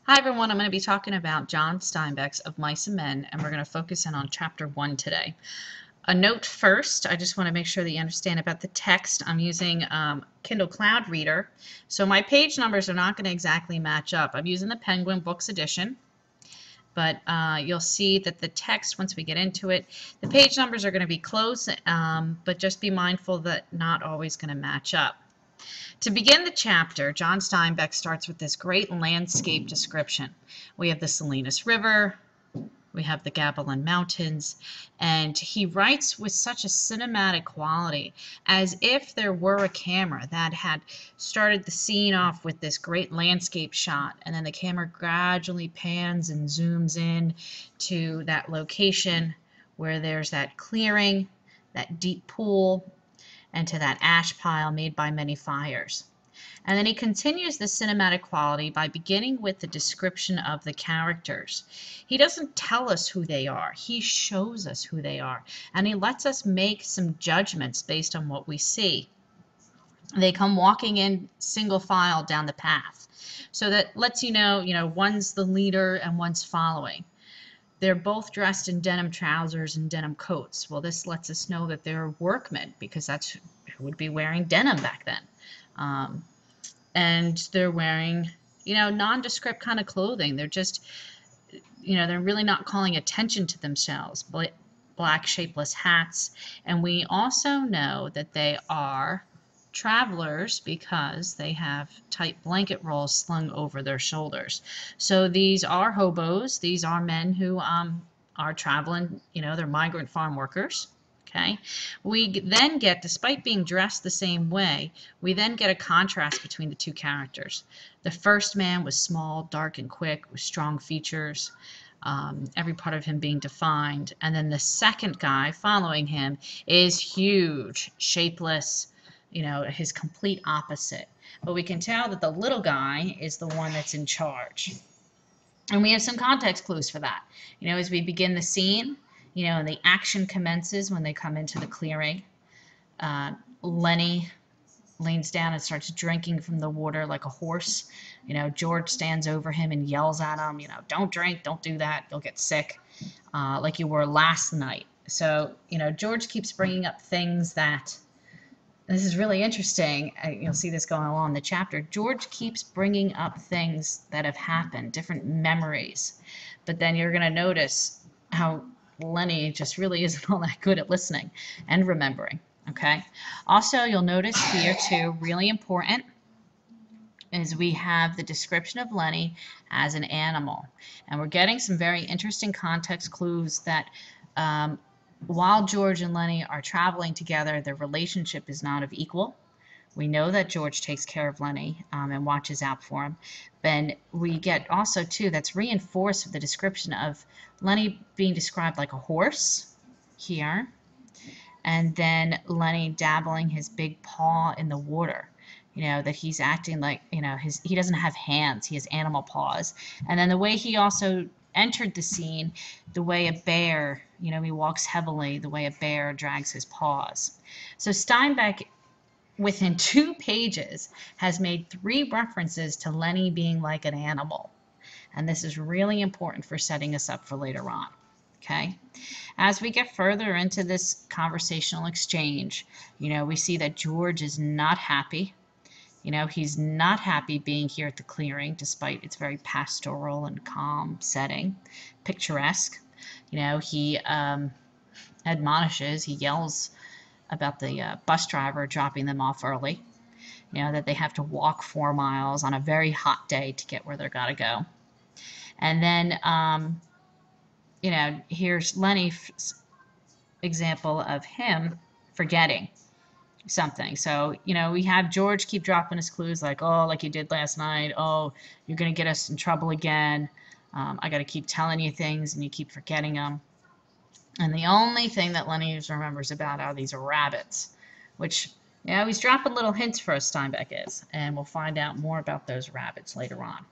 Hi everyone, I'm going to be talking about John Steinbeck's Of Mice and Men, and we're going to focus in on Chapter 1 today. A note first, I just want to make sure that you understand about the text. I'm using Kindle Cloud Reader, so my page numbers are not going to exactly match up. I'm using the Penguin Books edition, but you'll see that the text, once we get into it, the page numbers are going to be close, but just be mindful that not always going to match up. To begin the chapter, John Steinbeck starts with this great landscape description. We have the Salinas River, we have the Gavilan Mountains, and he writes with such a cinematic quality, as if there were a camera that had started the scene off with this great landscape shot, and then the camera gradually pans and zooms in to that location where there's that clearing, that deep pool, and to that ash pile made by many fires. And then he continues the cinematic quality by beginning with the description of the characters. He doesn't tell us who they are, he shows us who they are, and he lets us make some judgments based on what we see. They come walking in single file down the path, so that lets you know, one's the leader and one's following. They're both dressed in denim trousers and denim coats. Well, this lets us know that they're workmen, because that's who would be wearing denim back then. And they're wearing, nondescript kind of clothing. They're just, they're really not calling attention to themselves. Black shapeless hats. And we also know that they are travelers because they have tight blanket rolls slung over their shoulders. So these are hobos. These are men who are traveling, they're migrant farm workers. Okay. We then get, despite being dressed the same way, we then get a contrast between the two characters. The first man was small, dark, and quick, with strong features, every part of him being defined. And then the second guy following him is huge, shapeless, his complete opposite. But we can tell that the little guy is the one that's in charge. And we have some context clues for that. As we begin the scene, and the action commences when they come into the clearing. Lenny leans down and starts drinking from the water like a horse. George stands over him and yells at him, don't drink, don't do that, you'll get sick, like you were last night. So, George keeps bringing up things that, this is really interesting, you'll see this going along in the chapter. George keeps bringing up things that have happened, different memories. But then you're going to notice how Lenny just really isn't all that good at listening and remembering. Okay. Also, you'll notice here too, really important, is we have the description of Lenny as an animal. And we're getting some very interesting context clues that while George and Lenny are traveling together, their relationship is not of equal. We know that George takes care of Lenny and watches out for him. Then we get also, too, that's reinforced with the description of Lenny being described like a horse here, and then Lenny dabbling his big paw in the water. That he's acting like, he doesn't have hands, he has animal paws. And then the way he also entered the scene, the way a bear, he walks heavily, the way a bear drags his paws. So Steinbeck, within 2 pages, has made 3 references to Lenny being like an animal. And this is really important for setting us up for later on. Okay. As we get further into this conversational exchange, we see that George is not happy. He's not happy being here at the clearing, despite its very pastoral and calm setting, picturesque. He admonishes, he yells about the bus driver dropping them off early, that they have to walk 4 miles on a very hot day to get where they're got to go. And then, here's Lenny's example of him forgetting something. So, we have George keep dropping his clues like, oh, like you did last night. Oh, you're going to get us in trouble again. I got to keep telling you things and you keep forgetting them. And the only thing that Lenny remembers about are these rabbits, which, he's dropping little hints for us, Steinbeck is, and we'll find out more about those rabbits later on.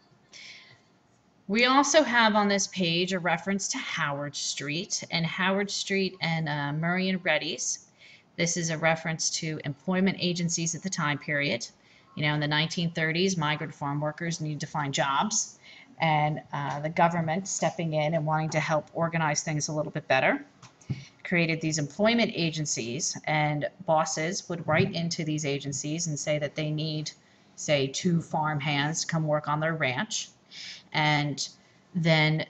We also have on this page a reference to Howard Street, and Howard Street and Murray and Reddy's. This is a reference to employment agencies at the time period. In the 1930s, migrant farm workers needed to find jobs. and the government stepping in and wanting to help organize things a little bit better, created these employment agencies, and bosses would write into these agencies and say that they need, say, 2 farm hands to come work on their ranch. And then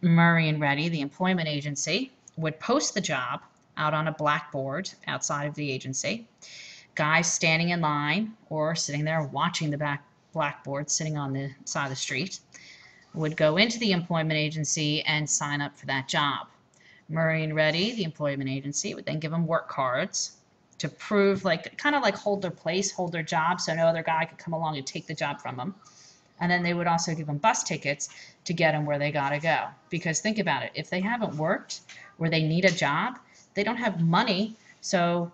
Murray and Ready, the employment agency, would post the job out on a blackboard outside of the agency. Guys standing in line or sitting there watching the blackboard sitting on the side of the street would go into the employment agency and sign up for that job. Murray and Ready, the employment agency, would then give them work cards to prove, like, kind of like hold their place, hold their job, so no other guy could come along and take the job from them. And then they would also give them bus tickets to get them where they got to go. Because think about it, if they haven't worked or they need a job, they don't have money. So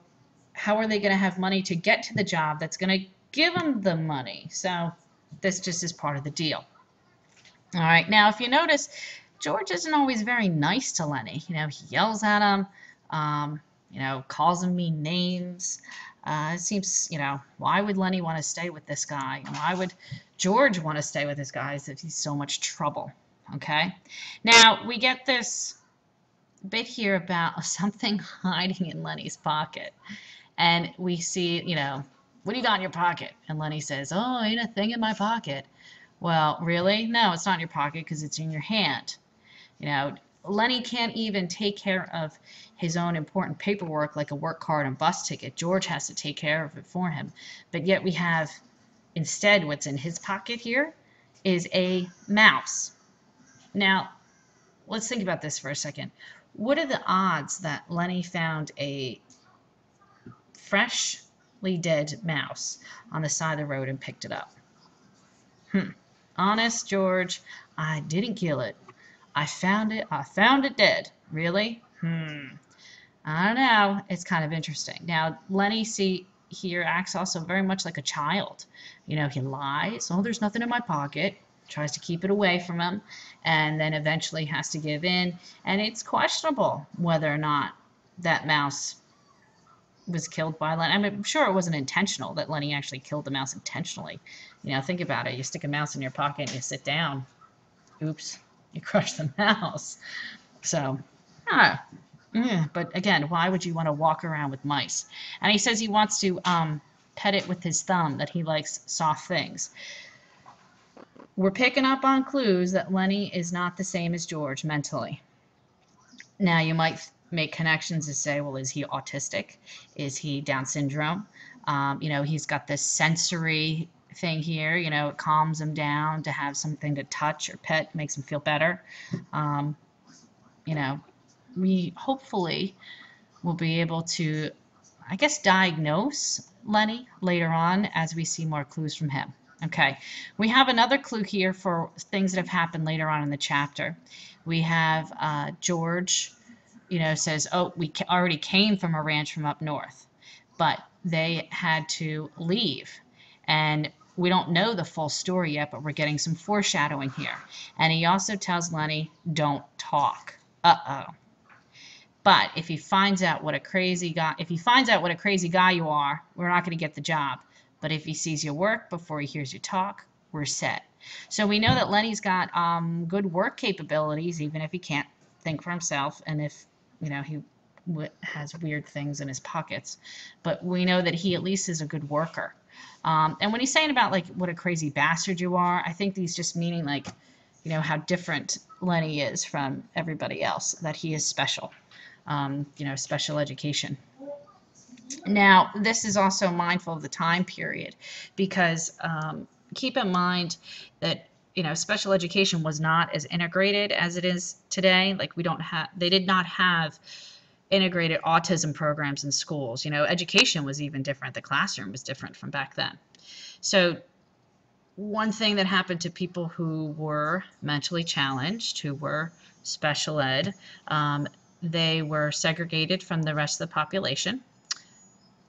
how are they going to have money to get to the job that's going to give them the money? So this just is part of the deal. All right, now if you notice, George isn't always very nice to Lenny. You know, he yells at him, you know, calls him mean names. It seems, you know, why would Lenny want to stay with this guy? Why would George want to stay with this guy if he's so much trouble? Okay. Now, we get this bit here about something hiding in Lenny's pocket. And we see, you know, what do you got in your pocket? And Lenny says, oh, ain't a thing in my pocket. Well, really? No, it's not in your pocket because it's in your hand. You know, Lenny can't even take care of his own important paperwork like a work card and bus ticket. George has to take care of it for him. But yet we have, instead, what's in his pocket here is a mouse. Now, let's think about this for a second. What are the odds that Lenny found a freshly dead mouse on the side of the road and picked it up? Honest, George, I didn't kill it. I found it dead. Really? I don't know. It's kind of interesting. Now, Lenny, see, here acts also very much like a child. You know, he lies. Oh, there's nothing in my pocket. Tries to keep it away from him, and then eventually has to give in. And it's questionable whether or not that mouse was killed by Lenny. I mean, I'm sure it wasn't intentional that Lenny actually killed the mouse intentionally. You know, think about it. You stick a mouse in your pocket and you sit down. Oops. You crush the mouse. So, but again, why would you want to walk around with mice? And he says he wants to pet it with his thumb, that he likes soft things. We're picking up on clues that Lenny is not the same as George mentally. Now, you might make connections to say, well, is he autistic? Is he Down syndrome? You know, he's got this sensory thing here, you know, it calms him down to have something to touch or pet, makes him feel better. You know, we hopefully will be able to, I guess, diagnose Lenny later on as we see more clues from him. Okay, we have another clue here for things that have happened later on in the chapter. We have George, you know, says, oh, we already came from a ranch from up north, but they had to leave. And we don't know the full story yet, but we're getting some foreshadowing here. And he also tells Lenny, don't talk. Uh-oh. But if he finds out what a crazy guy, you are, we're not going to get the job. But if he sees your work before he hears you talk, we're set. So we know that Lenny's got good work capabilities, even if he can't think for himself, and if, you know, he has weird things in his pockets. But we know that he at least is a good worker. And when he's saying about, like, what a crazy bastard you are, I think he's just meaning, like, you know, how different Lenny is from everybody else, that he is special, you know, special education. Now, this is also mindful of the time period, because keep in mind that, you know, special education was not as integrated as it is today. Like, they did not have integrated autism programs in schools. You know, education was even different. The classroom was different from back then. So one thing that happened to people who were mentally challenged, who were special ed, they were segregated from the rest of the population.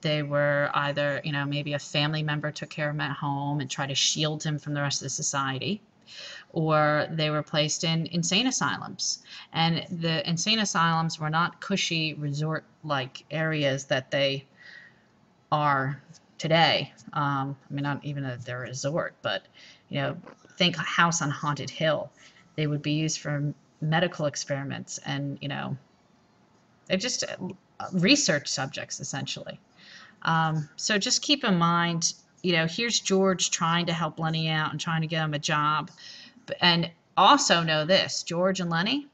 They were either, you know, maybe a family member took care of him at home and tried to shield him from the rest of the society, or they were placed in insane asylums. And the insane asylums were not cushy resort-like areas that they are today. I mean, not even that they're a resort, but, you know, think House on Haunted Hill. They would be used for medical experiments, and they're just research subjects essentially. So just keep in mind, here's George trying to help Lenny out and trying to get him a job. And also know this, George and Lenny,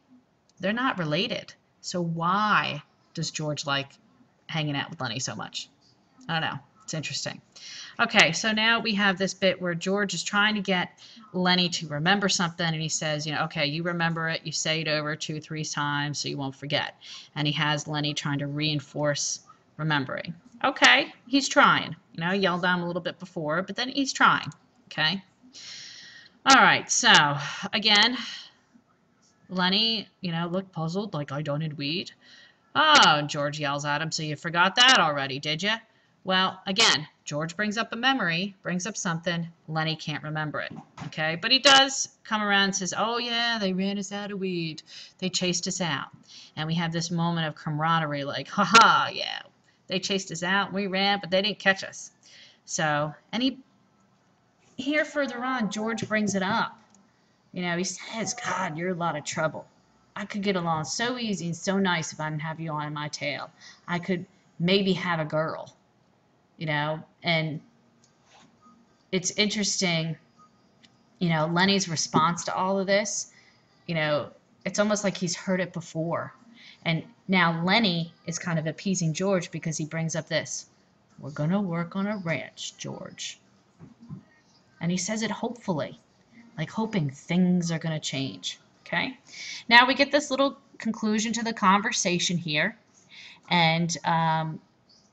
they're not related. So why does George like hanging out with Lenny so much? I don't know. It's interesting. Okay, so now we have this bit where George is trying to get Lenny to remember something, and he says, okay, you remember it, you say it over 2-3 times so you won't forget. And he has Lenny trying to reinforce remembering. Okay, he's trying. Yelled at him a little bit before, but then he's trying. Okay. All right, so again, Lenny, looked puzzled, like I don't weed. Oh, George yells at him, so you forgot that already, did you? Well, again, George brings up a memory, brings up something, Lenny can't remember it, okay? But he does come around and says, oh yeah, they ran us out of weed. They chased us out. And we have this moment of camaraderie, like, haha, yeah, they chased us out, we ran, but they didn't catch us. So, and here further on, George brings it up. He says, God, you're a lot of trouble. I could get along so easy and so nice if I didn't have you on my tail. I could maybe have a girl, and it's interesting, Lenny's response to all of this, it's almost like he's heard it before. And now Lenny is kind of appeasing George because he brings up this, we're going to work on a ranch, George. And he says it hopefully, like hoping things are going to change. Okay. Now we get this little conclusion to the conversation here, and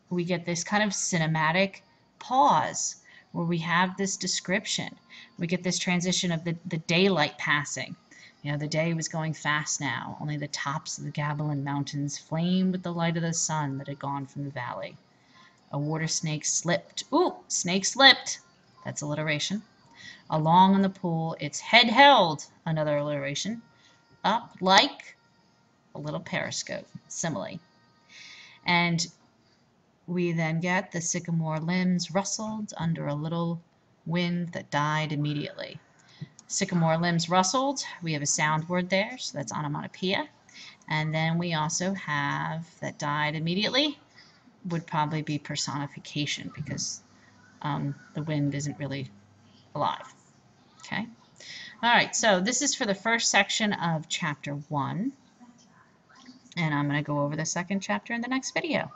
we get this kind of cinematic pause where we have this description. We get this transition of the daylight passing. The day was going fast now. Only the tops of the Gavilan Mountains flamed with the light of the sun that had gone from the valley. A water snake slipped. Ooh, snake slipped. That's alliteration. Along in the pool, its head held, another alliteration, up like a little periscope, simile. And we then get the sycamore limbs rustled under a little wind that died immediately. Sycamore limbs rustled, we have a sound word there, so that's onomatopoeia. And then we also have that died immediately, would probably be personification because the wind isn't really alive. Okay. All right, so this is for the first section of chapter 1, and I'm going to go over the second chapter in the next video.